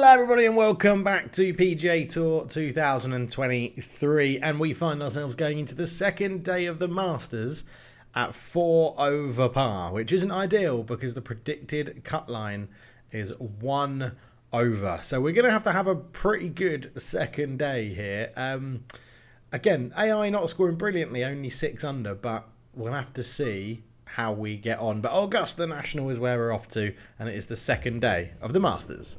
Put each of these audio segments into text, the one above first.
Hello everybody and welcome back to PGA Tour 2023, and we find ourselves going into the second day of the Masters at 4 over par, which isn't ideal because the predicted cut line is 1 over. So we're going to have a pretty good second day here. Again, AI not scoring brilliantly, only 6 under, but we'll have to see how we get on. But Augusta National is where we're off to, and it is the second day of the Masters.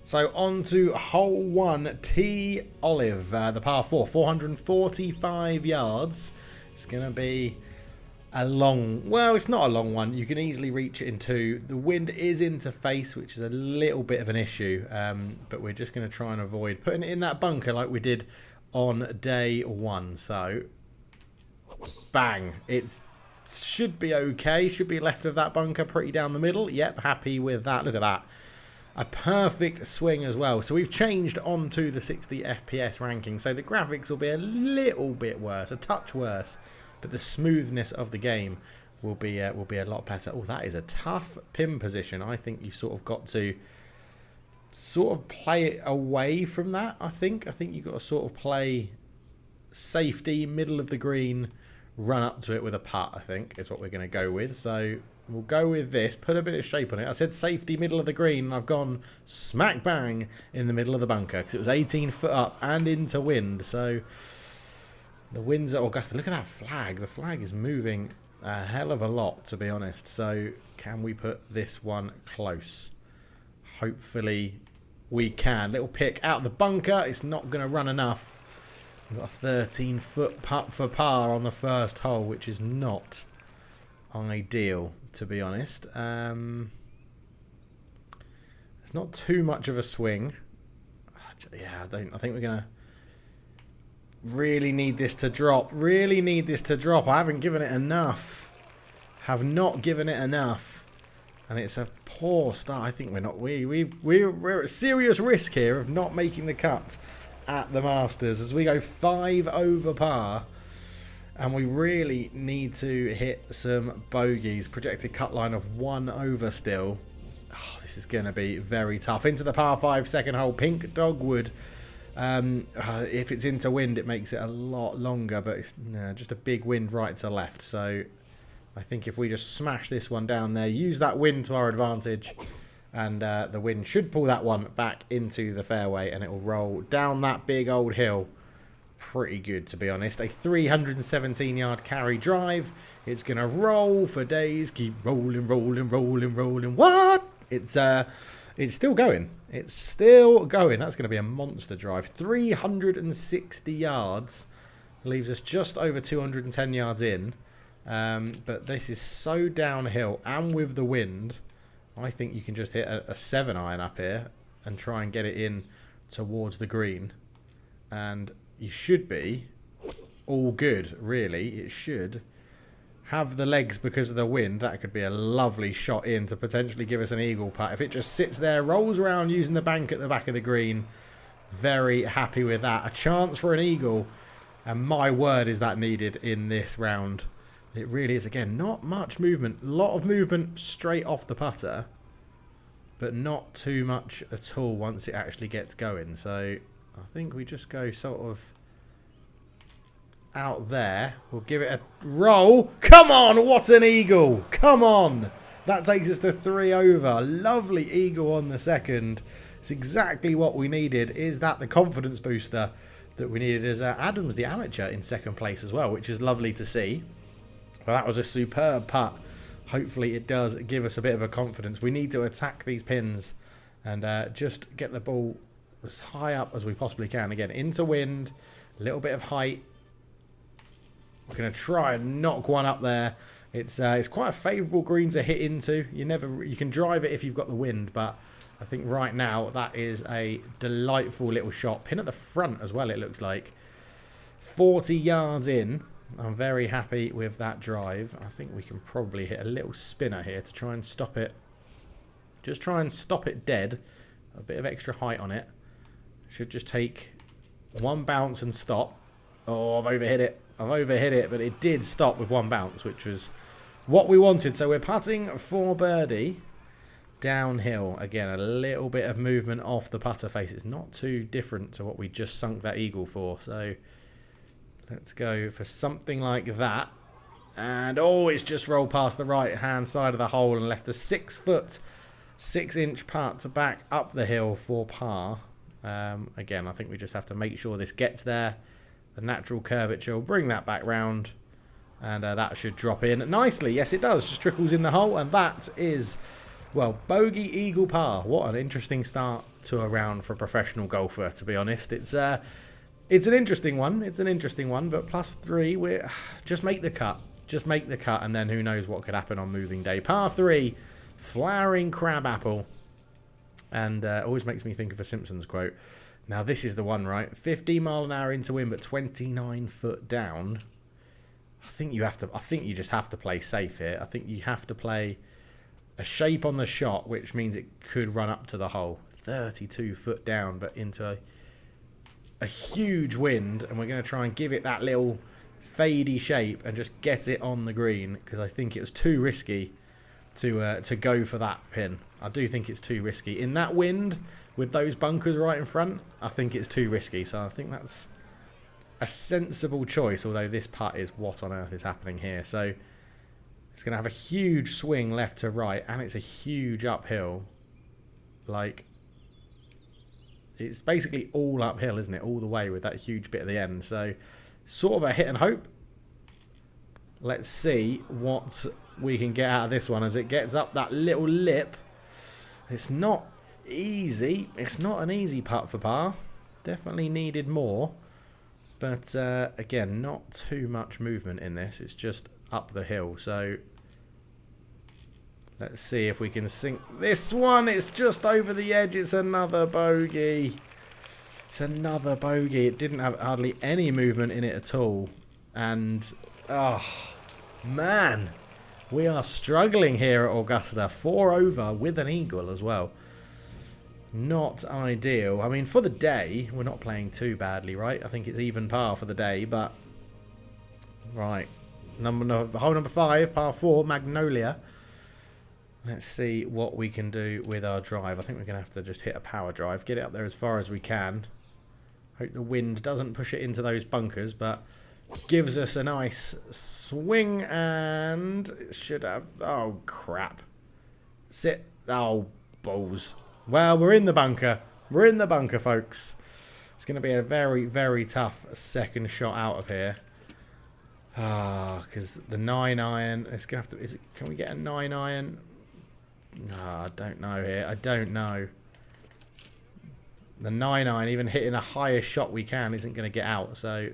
So on to hole 1, T Olive, the par 4, 445 yards. It's going to be a long, well, it's not a long one. You can easily reach it in 2. The wind is into face, which is a little bit of an issue, but we're just going to try and avoid putting it in that bunker like we did on day 1. So, bang. It should be okay. Should be left of that bunker, pretty down the middle. Yep, happy with that. Look at that. A perfect swing as well. So we've changed on to the 60 FPS ranking. So the graphics will be a little bit worse, a touch worse, but the smoothness of the game will be a lot better. Oh, that is a tough pin position. I think you've sort of got to sort of play it away from that. I think you've got to sort of play safety, middle of the green, run up to it with a putt. I think is what we're going to go with. So we'll go with this, put a bit of shape on it. I said safety, middle of the green, and I've gone smack bang in the middle of the bunker because it was 18 foot up and into wind. So the wind's at Augusta. Look at that flag. The flag is moving a hell of a lot, to be honest. So can we put this one close? Hopefully we can. Little pick out the bunker. It's not going to run enough. We've got a 13-foot putt for par on the first hole, which is not ideal, to be honest. It's not too much of a swing. Yeah, I think we're gonna really need this to drop. Really need this to drop. I haven't given it enough. Have not given it enough, and it's a poor start. I think we're not. We're at serious risk here of not making the cut at the Masters as we go 5 over par. And we really need to hit some bogeys. Projected cut line of 1 over still. Oh, this is going to be very tough. Into the par 5 second hole. Pink Dogwood. If it's into wind, it makes it a lot longer. But it's just a big wind right to left. So I think if we just smash this one down there, use that wind to our advantage. And the wind should pull that one back into the fairway. And it will roll down that big old hill. Pretty good, to be honest. A 317-yard carry drive. It's going to roll for days. Keep rolling, rolling, rolling, rolling. What? It's still going. It's still going. That's going to be a monster drive. 360 yards. Leaves us just over 210 yards in. But this is so downhill. And with the wind, I think you can just hit a 7-iron up here and try and get it in towards the green. And you should be all good, really. It should have the legs because of the wind. That could be a lovely shot in to potentially give us an eagle putt. If it just sits there, rolls around using the bank at the back of the green, very happy with that. A chance for an eagle, and my word is that needed in this round. It really is. Again, not much movement. A lot of movement straight off the putter, but not too much at all once it actually gets going. So I think we just go sort of out there. We'll give it a roll. Come on, what an eagle. Come on. That takes us to 3 over. Lovely eagle on the second. It's exactly what we needed. Is that the confidence booster that we needed? As Adams, the amateur, in second place as well, which is lovely to see. Well, that was a superb putt. Hopefully it does give us a bit of a confidence. We need to attack these pins and just get the ball as high up as we possibly can. Again, into wind, a little bit of height. We're going to try and knock one up there. It's quite a favourable green to hit into. You can drive it if you've got the wind, but I think right now that is a delightful little shot. Pin at the front as well, it looks like. 40 yards in. I'm very happy with that drive. I think we can probably hit a little spinner here to try and stop it. Just try and stop it dead. A bit of extra height on it. Should just take one bounce and stop. Oh, I've overhit it. But it did stop with one bounce, which was what we wanted. So we're putting for birdie. downhill. Again, a little bit of movement off the putter face. It's not too different to what we just sunk that eagle for. So let's go for something like that. And oh, it's just rolled past the right hand side of the hole and left a 6 foot 6-inch putt to back up the hill for par. Again, I think we just have to make sure this gets there. The natural curvature will bring that back round, and that should drop in nicely. Yes, it does. Just trickles in the hole, and that is, well, bogey eagle par. What an interesting start to a round for a professional golfer, to be honest. It's an interesting one. It's an interesting one, but +3, we're just make the cut. Just make the cut, and then who knows what could happen on moving day. Par 3, flowering crabapple. And always makes me think of a Simpsons quote. Now, this is the one, right? 50 mile an hour into wind, but 29 foot down. I think you just have to play safe here. I think you have to play a shape on the shot, which means it could run up to the hole. 32 foot down, but into a huge wind. And we're going to try and give it that little fadey shape and just get it on the green, because I think it was too risky to go for that pin. I do think it's too risky. In that wind, with those bunkers right in front, I think it's too risky. So I think that's a sensible choice, although this putt is what on earth is happening here. So it's going to have a huge swing left to right, and it's a huge uphill. Like, it's basically all uphill, isn't it? All the way with that huge bit at the end. So sort of a hit and hope. Let's see what we can get out of this one as it gets up that little lip. It's not easy. It's not an easy putt for par. Definitely needed more. But again, not too much movement in this. It's just up the hill. So let's see if we can sink this one. It's just over the edge. It's another bogey. It's another bogey. It didn't have hardly any movement in it at all. And, oh, man. We are struggling here at Augusta. 4 over with an eagle as well. Not ideal. I mean, for the day, we're not playing too badly, right? I think it's even par for the day, but... Right. Hole number 5, par 4, Magnolia. Let's see what we can do with our drive. I think we're going to have to just hit a power drive. Get it up there as far as we can. Hope the wind doesn't push it into those bunkers, but gives us a nice swing, and it should have... Oh, crap. Sit. Oh, balls. Well, we're in the bunker. We're in the bunker, folks. It's going to be a very, very tough second shot out of here. Because the 9-iron... It's going to have to... Can we get a 9-iron? I don't know here. I don't know. The 9-iron, even hitting a highest shot we can, isn't going to get out. So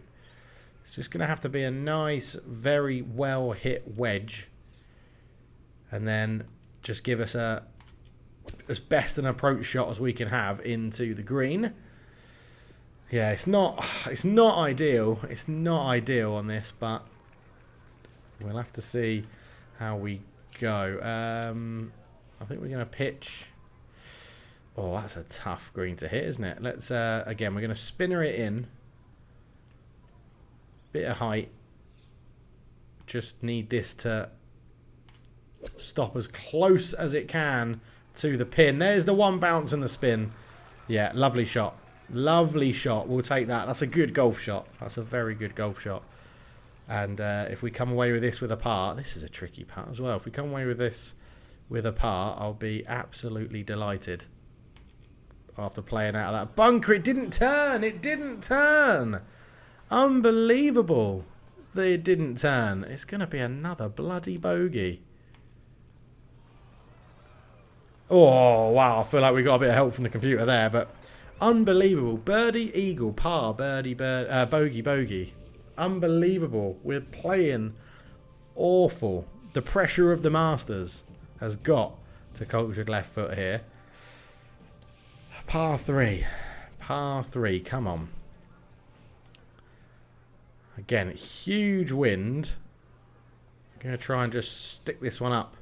it's just going to have to be a nice, very well hit wedge. And then just give us as best an approach shot as we can have into the green. Yeah, it's not ideal. It's not ideal on this, but we'll have to see how we go. I think we're going to pitch. Oh, that's a tough green to hit, isn't it? Let's again, we're going to spinner it in. Bit of height. Just need this to stop as close as it can to the pin. There's the one bounce and the spin. Yeah, lovely shot. Lovely shot. We'll take that. That's a good golf shot. That's a very good golf shot. And if we come away with this with a par, this is a tricky putt as well. If we come away with this with a par, I'll be absolutely delighted. After playing out of that bunker, it didn't turn. It didn't turn. Unbelievable that it didn't turn. It's going to be another bloody bogey. Oh, wow. I feel like we got a bit of help from the computer there, but unbelievable. Birdie, eagle, par, birdie, bogey, bogey. Unbelievable. We're playing awful. The pressure of the Masters has got to cultured left foot here. Par 3. Par 3. Come on. Again, huge wind. I'm going to try and just stick this one up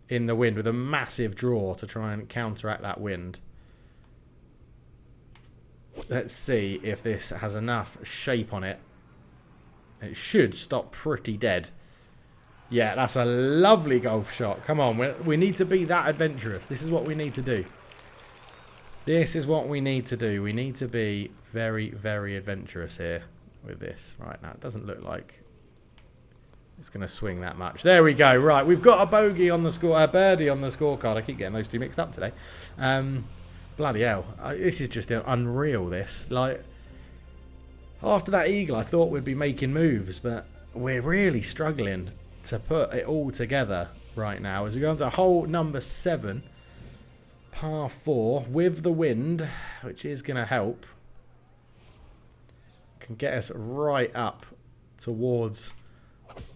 in the wind with a massive draw to try and counteract that wind. Let's see if this has enough shape on it. It should stop pretty dead. Yeah, that's a lovely golf shot. Come on, we need to be that adventurous. This is what we need to do. This is what we need to do. We need to be very, very adventurous here with this. Right, now it doesn't look like it's going to swing that much. There we go. Right, we've got a bogey on the score, a birdie on the scorecard. I keep getting those two mixed up today. Bloody hell. This is just unreal, this. Like, after that eagle, I thought we'd be making moves, but we're really struggling to put it all together right now. As we go into hole number 7. Par 4 with the wind, which is going to help. Can get us right up towards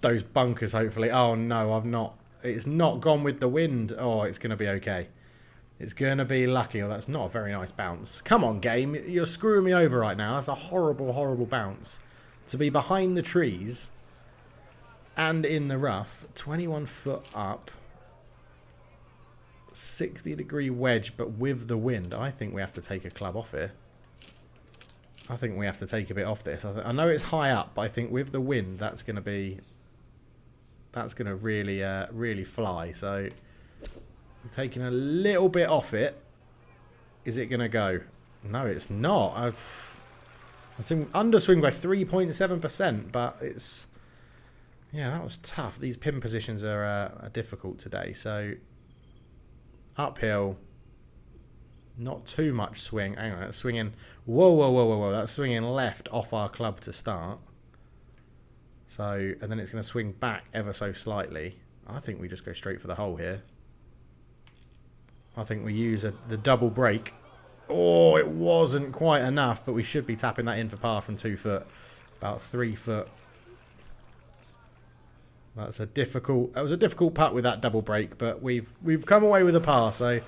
those bunkers, hopefully. Oh, no, I've not. It's not gone with the wind. Oh, it's going to be okay. It's going to be lucky. Oh, that's not a very nice bounce. Come on, game. You're screwing me over right now. That's a horrible, horrible bounce. To be behind the trees and in the rough. 21 foot up. 60-degree wedge, but with the wind. I think we have to take a club off here. I think we have to take a bit off this. I know it's high up, but I think with the wind, that's going to really, really fly. So, we're taking a little bit off it. Is it going to go? No, it's not. I think underswing by 3.7%, but it's, yeah, that was tough. These pin positions are difficult today. So, uphill, not too much swing. Hang on, that's swinging. Whoa, whoa, whoa, whoa, whoa. That's swinging left off our club to start. So, and then it's going to swing back ever so slightly. I think we just go straight for the hole here. I think we use the double break. Oh, it wasn't quite enough, but we should be tapping that in for par from 2 foot. About 3 foot. That was a difficult putt with that double break, but we've come away with a par, so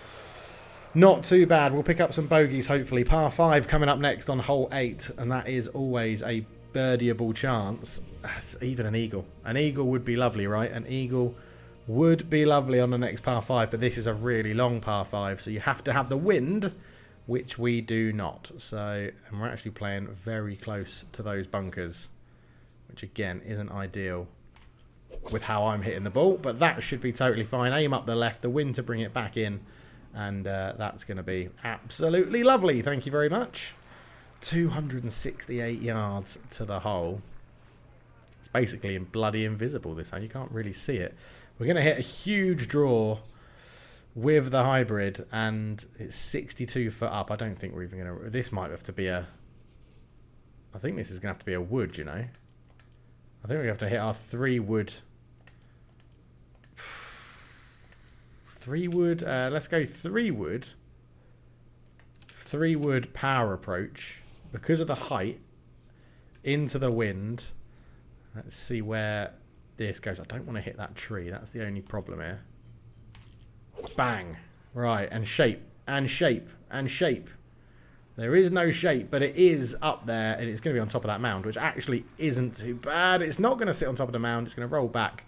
not too bad. We'll pick up some bogeys, hopefully. Par 5 coming up next on hole 8, and that is always a birdieable chance. That's even an eagle. An eagle would be lovely, right? An eagle would be lovely on the next par 5, but this is a really long par 5, so you have to have the wind, which we do not. So, and we're actually playing very close to those bunkers, which again isn't ideal with how I'm hitting the ball, but that should be totally fine. Aim up the left, the wind to bring it back in, and that's going to be absolutely lovely. Thank you very much. 268 yards to the hole. It's basically bloody invisible this time. You can't really see it. We're going to hit a huge draw with the hybrid, and it's 62 foot up. I don't think we're even going to... This might have to be a... I think this is going to have to be a wood, you know. I think we have to hit our 3 wood. 3 wood. Let's go 3 wood. 3 wood power approach. Because of the height. Into the wind. Let's see where this goes. I don't want to hit that tree. That's the only problem here. Bang. Right. And shape. And shape. And shape. There is no shape, but it is up there, and it's going to be on top of that mound, which actually isn't too bad. It's not going to sit on top of the mound. It's going to roll back.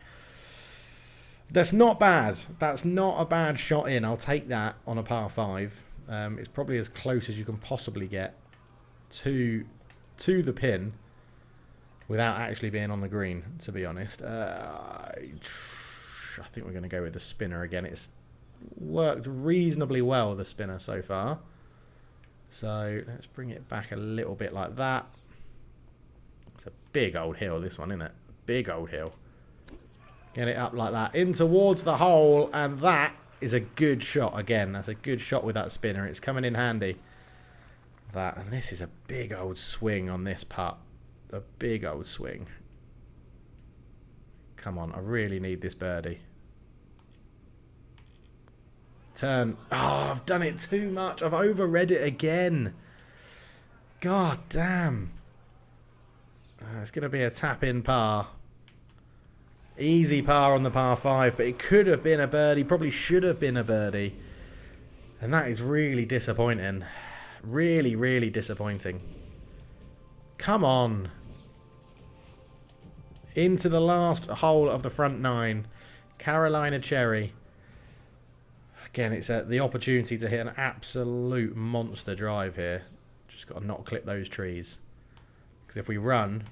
That's not bad. That's not a bad shot in. I'll take that on a par 5. It's probably as close as you can possibly get to the pin without actually being on the green, to be honest. I think we're going to go with the spinner again. It's worked reasonably well, the spinner, so far. So let's bring it back a little bit like that. It's a big old hill, this one, isn't it? Big old hill. Get it up like that, in towards the hole, and that is a good shot again. That's a good shot with that spinner. It's coming in handy. That, and this is a big old swing on this putt. A big old swing. Come on, I really need this birdie. Turn. Oh, I've done it too much. I've overread it again. God damn. It's going to be a tap-in par. Easy par on the par 5, but it could have been a birdie. Probably should have been a birdie. And that is really disappointing. Really, really disappointing. Come on. Into the last hole of the front 9. Carolina Cherry. Again, it's the opportunity to hit an absolute monster drive here. Just got to not clip those trees. Because if we run,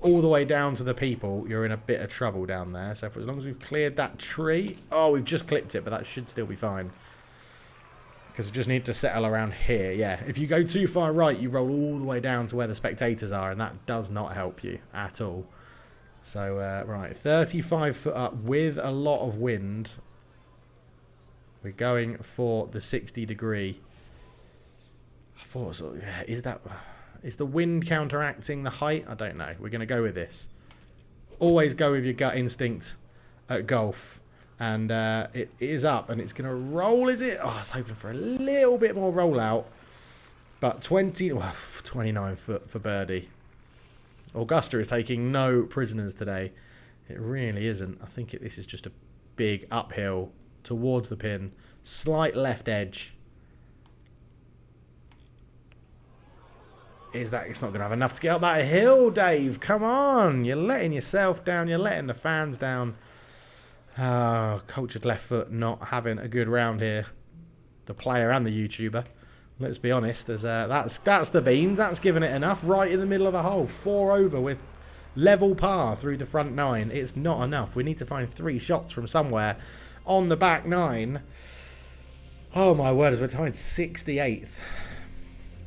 all the way down to the people, you're in a bit of trouble down there. So for as long as we've cleared that tree... Oh, we've just clipped it, but that should still be fine. Because we just need to settle around here. Yeah, if you go too far right, you roll all the way down to where the spectators are, and that does not help you at all. So, right, 35 foot up with a lot of wind. We're going for the 60 degree. I thought so. Yeah, is the wind counteracting the height? I don't know. We're going to go with this. Always go with your gut instinct at golf. And it is up and it's going to roll, is it? Oh, I was hoping for a little bit more rollout. But 29 foot for birdie. Augusta is taking no prisoners today. It really isn't. I think this is just a big uphill towards the pin. Slight left edge. It's not going to have enough to get up that hill, Dave. Come on. You're letting yourself down. You're letting the fans down. Oh, cultured left foot not having a good round here. The player and the YouTuber. Let's be honest. That's the beans. That's given it enough. Right in the middle of the hole. 4 over with level par through the front 9. It's not enough. We need to find 3 shots from somewhere on the back 9. Oh, my word. As we're tied 68th.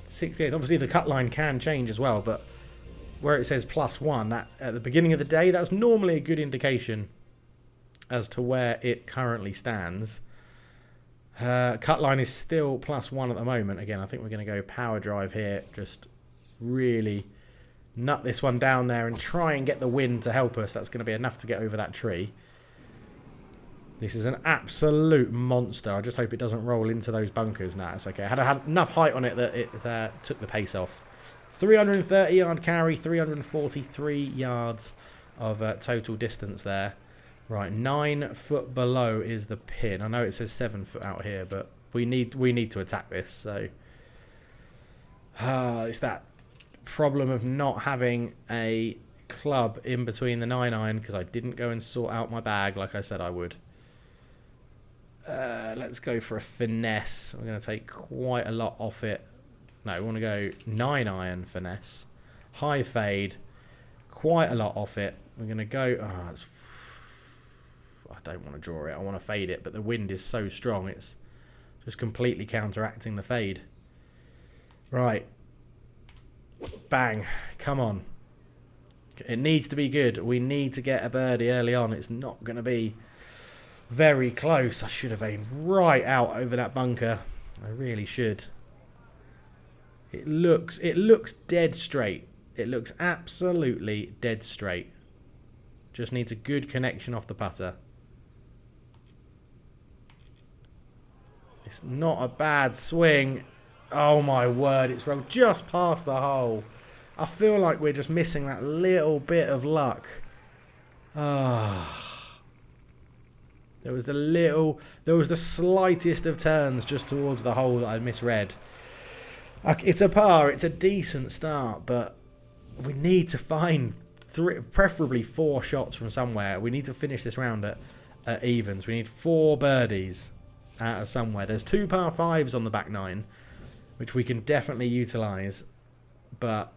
68th. Obviously, the cut line can change as well, but where it says +1, that at the beginning of the day, that's normally a good indication as to where it currently stands. Cut line is still +1 at the moment. Again, I think we're going to go power drive here. Just really nut this one down there and try and get the wind to help us. That's going to be enough to get over that tree. This is an absolute monster. I just hope it doesn't roll into those bunkers. Nah, it's okay. I had enough height on it that it took the pace off. 330 yard carry, 343 yards of total distance there. Right, 9 foot below is the pin. I know it says 7 foot out here, but we need to attack this. So it's that problem of not having a club in between the 9-iron because I didn't go and sort out my bag like I said I would. Let's go for a finesse. I'm going to take quite a lot off it. No, we want to go 9-iron finesse. High fade. Quite a lot off it. We're going to go... I don't want to draw it. I want to fade it. But the wind is so strong. It's just completely counteracting the fade. Right. Bang. Come on. It needs to be good. We need to get a birdie early on. It's not going to be... very close. I should have aimed right out over that bunker. I really should. It looks dead straight. It looks absolutely dead straight. Just needs a good connection off the putter. It's not a bad swing. Oh my word, it's rolled just past the hole. I feel like we're just missing that little bit of luck. Ah. There was the slightest of turns just towards the hole that I misread. It's a par, it's a decent start, but we need to find preferably 4 shots from somewhere. We need to finish this round at evens. We need 4 birdies out of somewhere. There's 2 par 5s on the back 9, which we can definitely utilise, but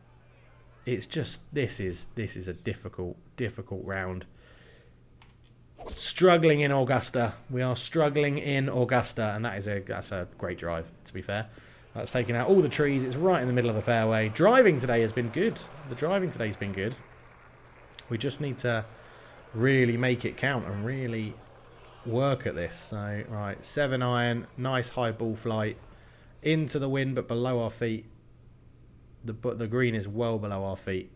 it's just this is a difficult round. Struggling in Augusta. We are struggling in Augusta, and that's a great drive, to be fair. That's taken out all the trees. It's right in the middle of the fairway. Driving today has been good. The driving today's been good. We just need to really make it count and really work at this. So, right, 7-iron, nice high ball flight into the wind, but below our feet. The green is well below our feet.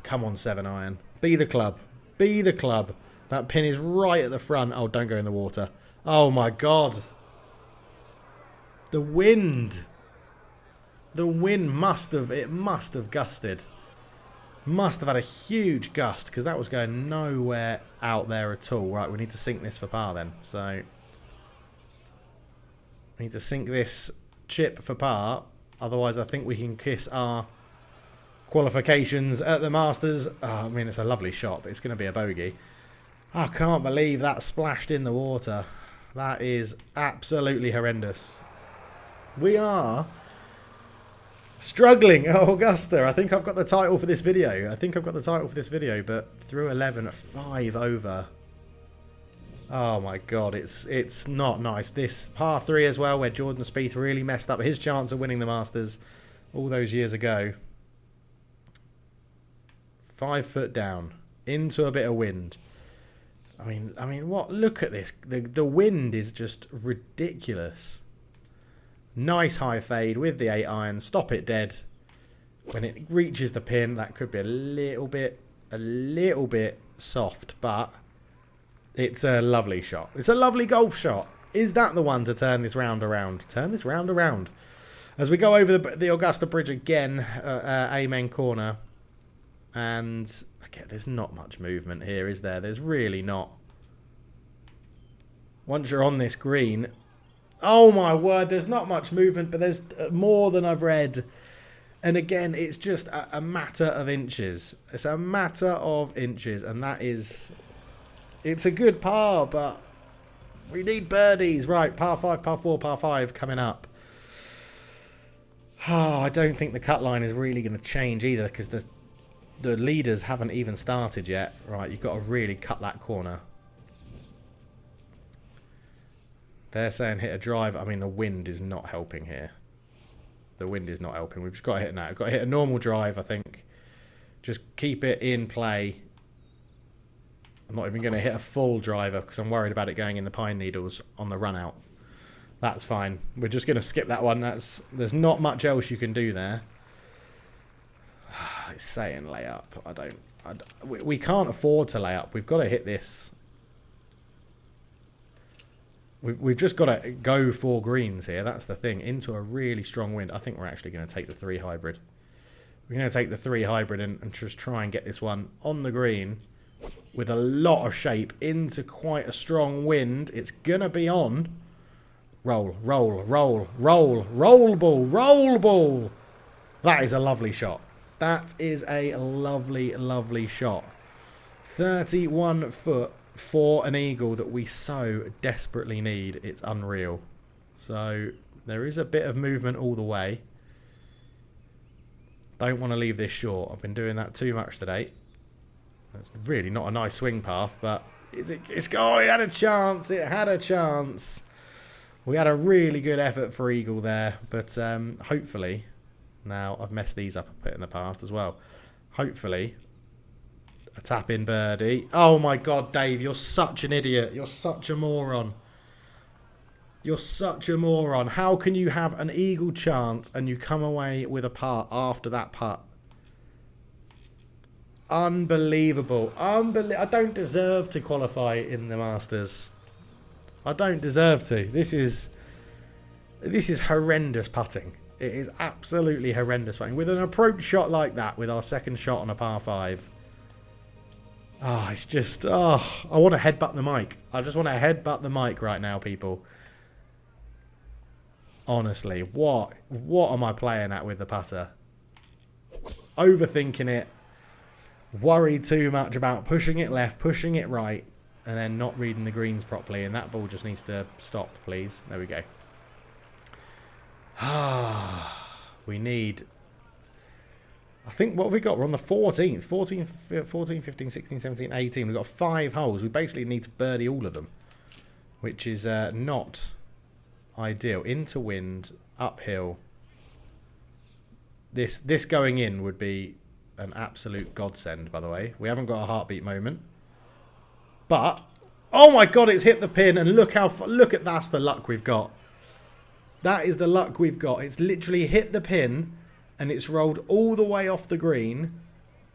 Come on, 7-iron. Be the club. Be the club. That pin is right at the front. Oh, don't go in the water. Oh, my God. The wind. The wind must have gusted. Must have had a huge gust because that was going nowhere out there at all. Right, we need to sink this for par then. So, we need to sink this chip for par. Otherwise, I think we can kiss our qualifications at the Masters. Oh, I mean, it's a lovely shot, but it's going to be a bogey. I can't believe that splashed in the water. That is absolutely horrendous. We are Struggling at Augusta. I think I've got the title for this video. But through 11 at 5 over. Oh my God, it's not nice. This par 3 as well, where Jordan Spieth really messed up his chance of winning the Masters all those years ago. 5 foot down into a bit of wind. I mean, what? Look at this. The wind is just ridiculous. Nice high fade with the 8-iron. Stop it dead. When it reaches the pin, that could be a little bit soft, but it's a lovely shot. It's a lovely golf shot. Is that the one to turn this round around? Turn this round around. As we go over the Augusta Bridge again, Amen Corner. And okay, there's not much movement here, is there? There's really not. Once you're on this green, oh my word, there's not much movement, but there's more than I've read. And again, it's just a matter of inches. It's a matter of inches, and that is... It's a good par, but we need birdies. Right, par 5, par 4, par 5 coming up. Oh, I don't think the cut line is really going to change either, because the leaders haven't even started yet. Right, you've got to really cut that corner. They're saying hit a drive. I mean, the wind is not helping here. The wind is not helping. We've just got to hit now. We've got to hit a normal drive, I think. Just keep it in play. I'm not even going to hit a full driver because I'm worried about it going in the pine needles on the run out. That's fine. We're just going to skip that one. There's not much else you can do there. It's saying layup. We can't afford to lay up. We've got to hit this. We've just got to go for greens here. That's the thing. Into a really strong wind. I think we're actually going to take the 3 hybrid. We're going to take the 3 hybrid and just try and get this one on the green with a lot of shape into quite a strong wind. It's going to be on. Roll, roll, roll, roll, roll ball, roll ball. That is a lovely shot. That is a lovely, lovely shot. 31 foot for an eagle that we so desperately need. It's unreal. So there is a bit of movement all the way. Don't want to leave this short. I've been doing that too much today. It's really not a nice swing path, but it had a chance. It had a chance. We had a really good effort for eagle there, but hopefully, now I've messed these up a bit in the past as well. Hopefully, a tap-in birdie. Oh my God, Dave, you're such an idiot. You're such a moron. You're such a moron. How can you have an eagle chance and you come away with a putt after that putt? Unbelievable. I don't deserve to qualify in the Masters. I don't deserve to. This is horrendous putting. It is absolutely horrendous putting. With an approach shot like that, with our second shot on a par 5. Oh, it's just... Oh, I want to headbutt the mic. I just want to headbutt the mic right now, people. Honestly, what am I playing at with the putter? Overthinking it. Worried too much about pushing it left, pushing it right, and then not reading the greens properly. And that ball just needs to stop, please. There we go. We need... I think what have we got? We're on the 14th. 14, 15, 16, 17, 18. We've got 5 holes. We basically need to birdie all of them, which is not ideal. Into wind, uphill. This going in would be an absolute godsend, by the way. We haven't got a heartbeat moment. But, oh my God, it's hit the pin. And look at that's the luck we've got. That is the luck we've got. It's literally hit the pin and it's rolled all the way off the green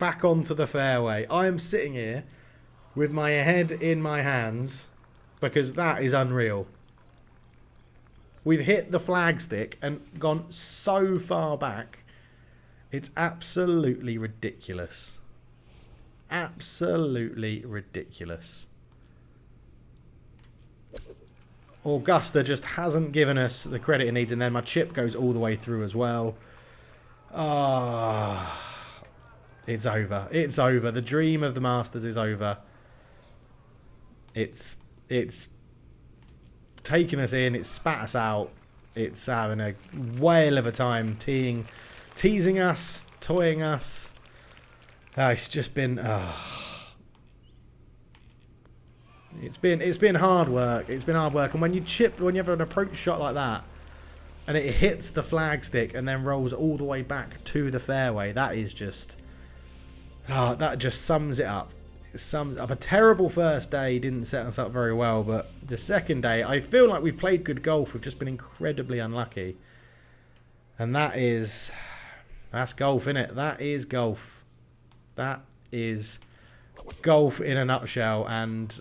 back onto the fairway. I am sitting here with my head in my hands because that is unreal. We've hit the flagstick and gone so far back. It's absolutely ridiculous. Absolutely ridiculous. Augusta just hasn't given us the credit it needs, and then my chip goes all the way through as well. It's over. It's over. The dream of the Masters is over. It's taken us in. It's spat us out. It's having a whale of a time teeing teasing us, toying us. It's just been... It's been hard work. It's been hard work. And when you have an approach shot like that, and it hits the flagstick and then rolls all the way back to the fairway, that is just... that just sums it up. It sums up a terrible first day. Didn't set us up very well, but the second day, I feel like we've played good golf. We've just been incredibly unlucky. And that's golf, innit? That is golf. That is golf in a nutshell. And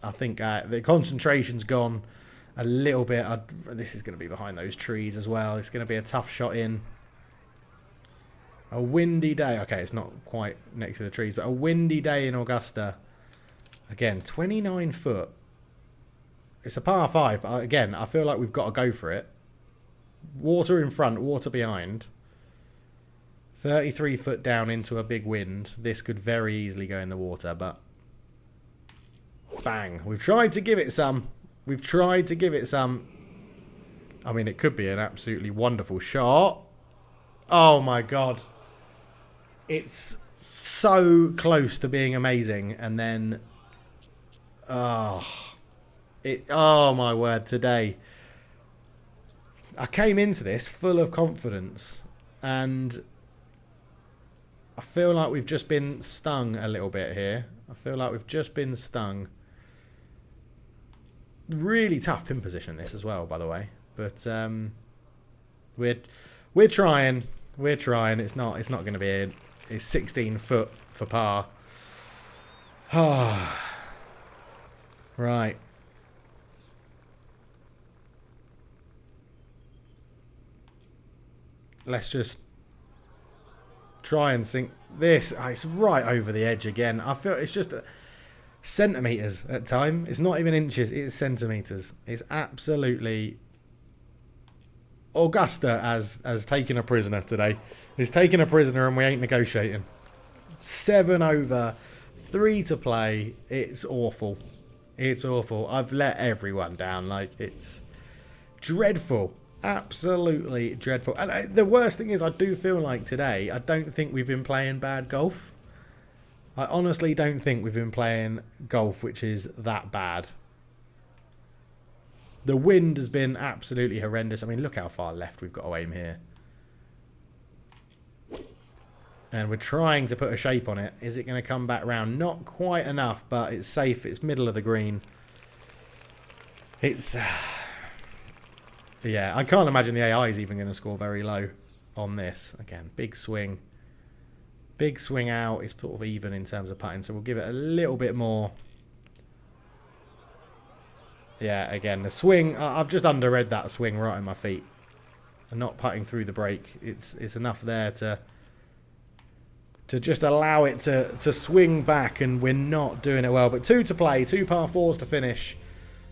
I think the concentration's gone a little bit. This is going to be behind those trees as well. It's going to be a tough shot in. A windy day. Okay, it's not quite next to the trees, but a windy day in Augusta. Again, 29 foot. It's a par 5, but again, I feel like we've got to go for it. Water in front, water behind. 33 foot down into a big wind. This could very easily go in the water, but... Bang. We've tried to give it some. We've tried to give it some. I mean, it could be an absolutely wonderful shot. Oh, my God. It's so close to being amazing. And then... Oh, my word, today. I came into this full of confidence. And I feel like we've just been stung a little bit here. I feel like we've just been stung. Really tough pin position this as well, by the way. But we're trying. We're trying. It's not going to be it's 16 foot for par. Right. Let's just try and sink this. It's right over the edge again. I feel it's just centimetres at time. It's not even inches. It's centimetres. It's absolutely... Augusta has taken a prisoner today. He's taken a prisoner and we ain't negotiating. 7 over, 3 to play. It's awful. It's awful. I've let everyone down. Like, it's dreadful. Absolutely dreadful. And the worst thing is, I do feel like today, I don't think we've been playing bad golf. I honestly don't think we've been playing golf which is that bad. The wind has been absolutely horrendous. I mean, look how far left we've got to aim here. And we're trying to put a shape on it. Is it going to come back round? Not quite enough, but it's safe. It's middle of the green. It's... yeah, I can't imagine the AI is even going to score very low on this. Again, big swing. Big swing out. It's sort of even in terms of putting, so we'll give it a little bit more. Yeah, again, the swing, I've just underread that swing right on my feet. And not putting through the break. It's enough there to just allow it to swing back, and we're not doing it well. But 2 to play, 2 par 4s to finish.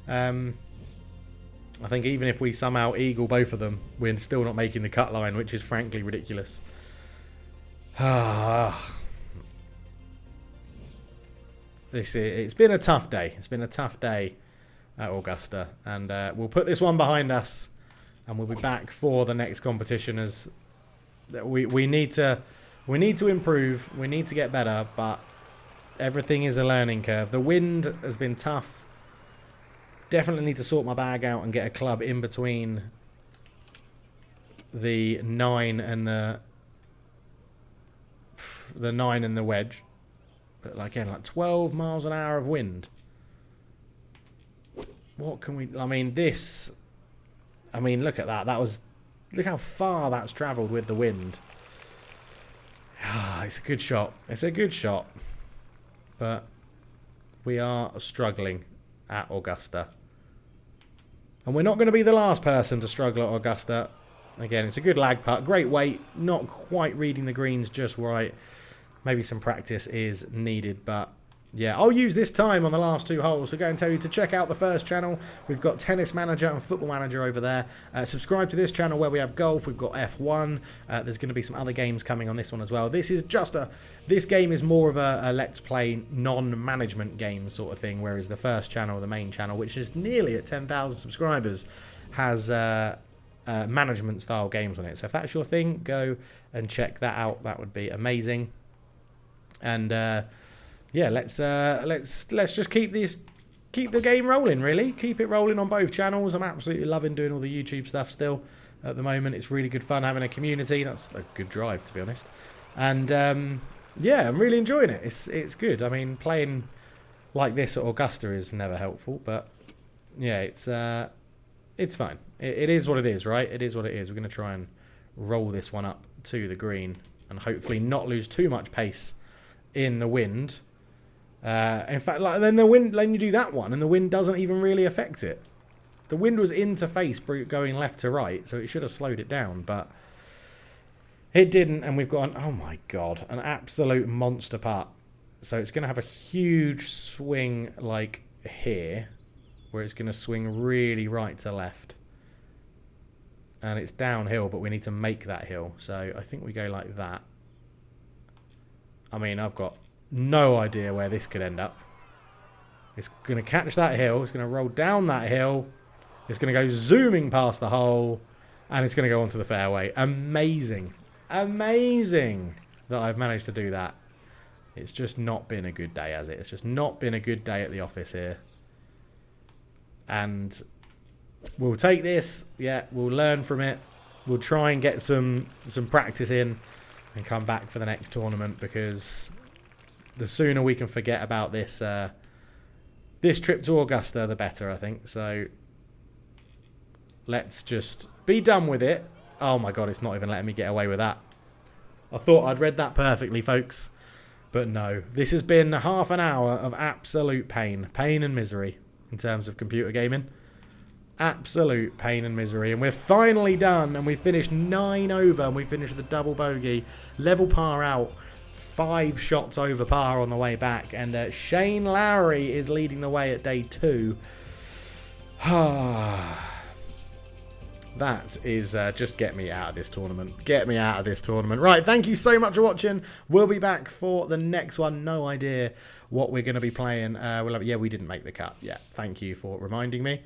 I think even if we somehow eagle both of them, we're still not making the cut line, which is frankly ridiculous. It's been a tough day. It's been a tough day at Augusta, and we'll put this one behind us, and we'll be back for the next competition. As we need to improve, we need to get better, but everything is a learning curve. The wind has been tough. Definitely need to sort my bag out and get a club in between the 9 and the 9 and the wedge. But again, like 12 miles an hour of wind. What can we... I mean, this... I mean, look at that. Look how far that's travelled with the wind. It's a good shot. It's a good shot. But we are struggling at Augusta. And we're not going to be the last person to struggle at Augusta. Again, it's a good lag putt. Great weight. Not quite reading the greens just right. Maybe some practice is needed, but yeah, I'll use this time on the last 2 holes to go and tell you to check out the first channel. We've got Tennis Manager and Football Manager over there. Subscribe to this channel where we have golf. We've got F1. There's going to be some other games coming on this one as well. This is just this game is more of a let's play non-management game sort of thing, whereas the first channel, the main channel, which is nearly at 10,000 subscribers, has management style games on it. So if that's your thing, go and check that out. That would be amazing. And yeah, let's just keep the game rolling. Really, keep it rolling on both channels. I'm absolutely loving doing all the YouTube stuff still at the moment. It's really good fun having a community. That's a good drive, to be honest. And yeah, I'm really enjoying it. It's good. I mean, playing like this at Augusta is never helpful, but yeah, it's fine. It is what it is, right? It is what it is. We're going to try and roll this one up to the green and hopefully not lose too much pace in the wind. In fact, like, then you do that one and the wind doesn't even really affect it. The wind was into face going left to right, so it should have slowed it down, but it didn't, and we've got oh my god, an absolute monster putt. So it's going to have a huge swing like here, where it's going to swing really right to left. And it's downhill, but we need to make that hill. So I think we go like that. I mean, I've got no idea where this could end up. It's going to catch that hill. It's going to roll down that hill. It's going to go zooming past the hole. And it's going to go onto the fairway. Amazing. Amazing that I've managed to do that. It's just not been a good day, has it? It's just not been a good day at the office here. And we'll take this. Yeah, we'll learn from it. We'll try and get some practice in and come back for the next tournament, because the sooner we can forget about this this trip to Augusta, the better, I think. So let's just be done with it. Oh my god, it's not even letting me get away with that. I thought I'd read that perfectly, folks. But no. This has been half an hour of absolute pain. Pain and misery in terms of computer gaming. Absolute pain and misery. And we're finally done. And we finished 9 over. And we finished with a double bogey. Level par out. 5 shots over par on the way back. And Shane Lowry is leading the way at day 2. That is just get me out of this tournament. Get me out of this tournament. Right, thank you so much for watching. We'll be back for the next one. No idea what we're going to be playing. Yeah, we didn't make the cut. Yeah, thank you for reminding me.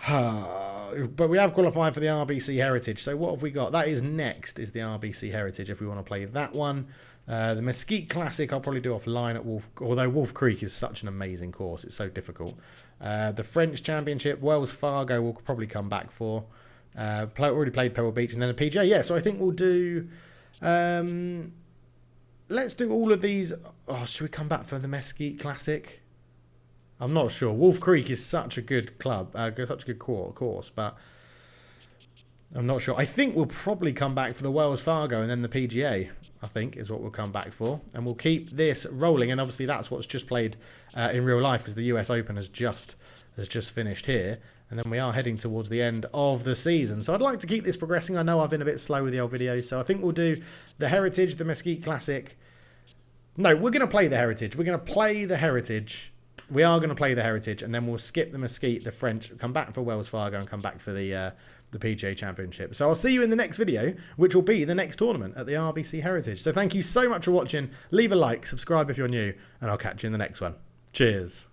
But we have qualified for the RBC Heritage. So what have we got? That is next, is the RBC Heritage, if we want to play that one. The Mesquite Classic I'll probably do offline at Wolf, although Wolf Creek is such an amazing course. It's so difficult. The French Championship, Wells Fargo, we'll probably come back for. Already played Pebble Beach, and then a PGA. Yeah, so I think we'll do... let's do all of these. Oh, should we come back for the Mesquite Classic? I'm not sure. Wolf Creek is such a good club, such a good course, but I'm not sure. I think we'll probably come back for the Wells Fargo and then the PGA, I think, is what we'll come back for. And we'll keep this rolling, and obviously that's what's just played in real life, as the US Open has just finished here. And then we are heading towards the end of the season. So I'd like to keep this progressing. I know I've been a bit slow with the old videos. So I think we'll do the Heritage, the Mesquite Classic. No, we're going to play the Heritage. We're going to play the Heritage. We are going to play the Heritage. And then we'll skip the Mesquite, the French, come back for Wells Fargo, and come back for the PGA Championship. So I'll see you in the next video, which will be the next tournament at the RBC Heritage. So thank you so much for watching. Leave a like, subscribe if you're new, and I'll catch you in the next one. Cheers.